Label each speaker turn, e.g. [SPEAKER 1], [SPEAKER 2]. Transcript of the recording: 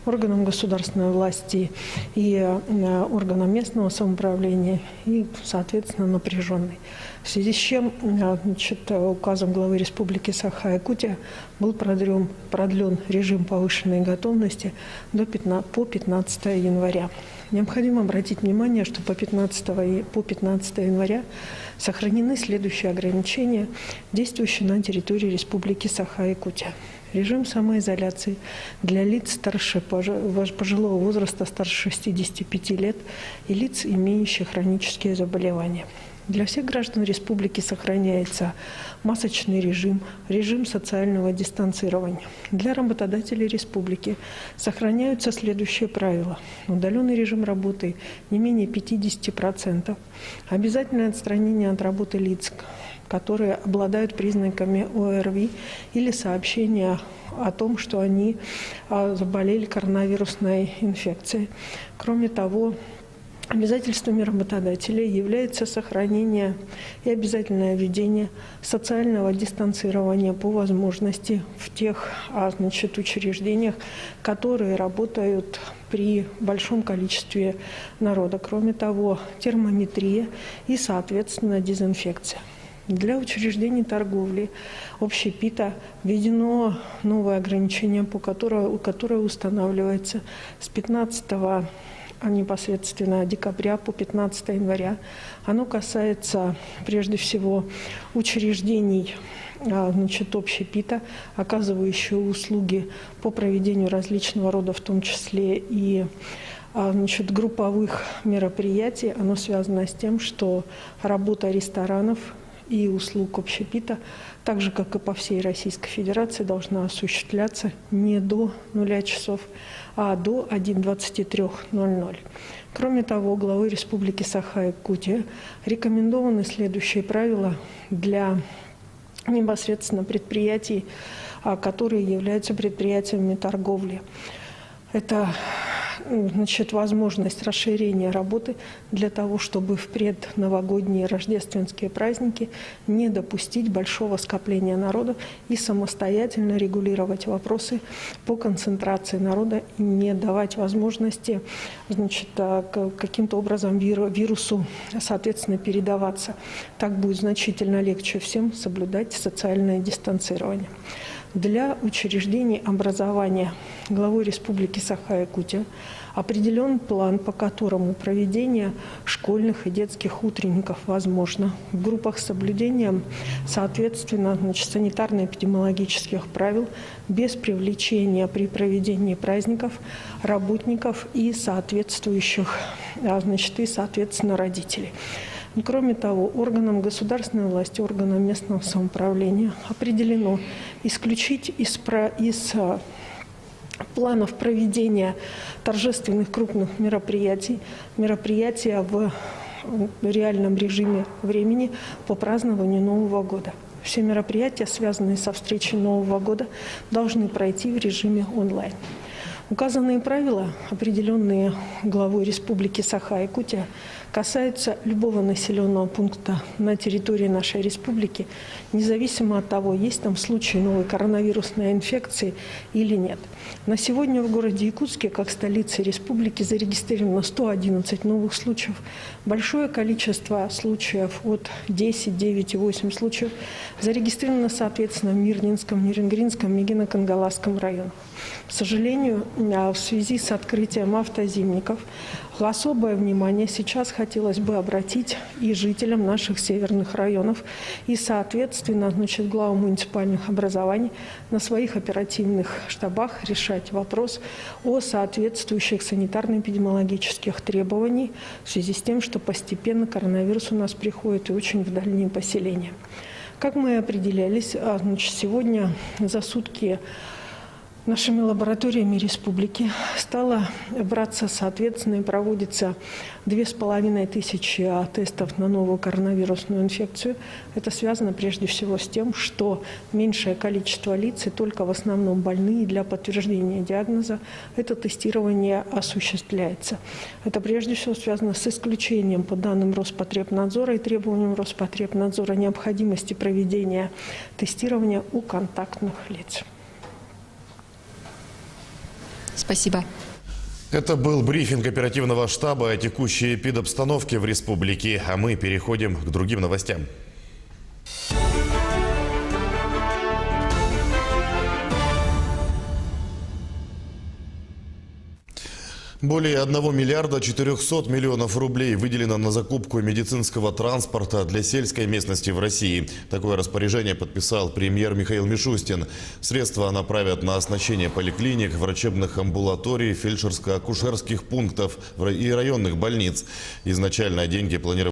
[SPEAKER 1] органам государственной власти и органам местного самоуправления, и, соответственно, напряженной. В связи с чем указом главы Республики Саха-Якутия был продлен режим повышенной готовности по 15 января. Необходимо обратить внимание, что по 15 января сохранены следующие ограничения, действующие на территории Республики Саха-Якутия. Режим самоизоляции для лиц пожилого возраста старше 65 лет и лиц, имеющих хронические заболевания. Для всех граждан республики сохраняется масочный режим, режим социального дистанцирования. Для работодателей республики сохраняются следующие правила. Удаленный режим работы не менее 50%. Обязательное отстранение от работы лиц, которые обладают признаками ОРВИ или сообщения о том, что они заболели коронавирусной инфекцией. Кроме того, обязательствами работодателей является сохранение и обязательное введение социального дистанцирования по возможности в тех учреждениях, которые работают при большом количестве народа. Кроме того, термометрия и, соответственно, дезинфекция. Для учреждений торговли общепита введено новое ограничение, которое устанавливается с 15 непосредственно декабря по 15 января. Оно касается прежде всего учреждений общепита, оказывающих услуги по проведению различного рода, в том числе и групповых мероприятий. Оно связано с тем, что работа ресторанов и услуг общепита, так же, как и по всей Российской Федерации, должна осуществляться не до 0 часов, а до 23:00. Кроме того, главой Республики Саха-Якутия рекомендованы следующие правила для непосредственно предприятий, которые являются предприятиями торговли. Это возможность расширения работы для того, чтобы в предновогодние рождественские праздники не допустить большого скопления народа и самостоятельно регулировать вопросы по концентрации народа и не давать возможности каким-то образом вирусу, соответственно, передаваться. Так будет значительно легче всем соблюдать социальное дистанцирование. Для учреждений образования главой Республики Саха-Якутия определен план, по которому проведение школьных и детских утренников возможно в группах с соблюдением, соответственно, санитарно-эпидемиологических правил, без привлечения при проведении праздников работников и соответствующих, соответственно, родителей. Кроме того, органам государственной власти, органам местного самоуправления определено исключить из планов проведения торжественных крупных мероприятия в реальном режиме времени по празднованию Нового года. Все мероприятия, связанные со встречей Нового года, должны пройти в режиме онлайн. Указанные правила, определенные главой Республики Саха-Якутия, касаются любого населенного пункта на территории нашей республики, независимо от того, есть там случай новой коронавирусной инфекции или нет. На сегодня в городе Якутске, как столице республики, зарегистрировано 111 новых случаев. Большое количество случаев, от 10, 9 и 8 случаев, зарегистрировано, соответственно, в Мирнинском, Нерюнгринском, Мегино-Кангаласском районах. К сожалению, в связи с открытием автозимников особое внимание сейчас хотелось бы обратить и жителям наших северных районов, и, соответственно, главам муниципальных образований на своих оперативных штабах решать вопрос о соответствующих санитарно-эпидемиологических требованиях в связи с тем, что постепенно коронавирус у нас приходит и очень в дальние поселения. Как мы определялись, сегодня за сутки нашими лабораториями республики стало браться, соответственно, и проводится 2500 тестов на новую коронавирусную инфекцию. Это связано прежде всего с тем, что меньшее количество лиц, и только в основном больные, для подтверждения диагноза это тестирование осуществляется. Это прежде всего связано с исключением по данным Роспотребнадзора и требованиям Роспотребнадзора необходимости проведения тестирования у контактных лиц.
[SPEAKER 2] Спасибо.
[SPEAKER 3] Это был брифинг оперативного штаба о текущей эпидобстановке в республике. А мы переходим к другим новостям. Более 1 миллиарда 400 миллионов рублей выделено на закупку медицинского транспорта для сельской местности в России. Такое распоряжение подписал премьер Михаил Мишустин. Средства направят на оснащение поликлиник, врачебных амбулаторий, фельдшерско-акушерских пунктов и районных больниц. Изначально деньги планировали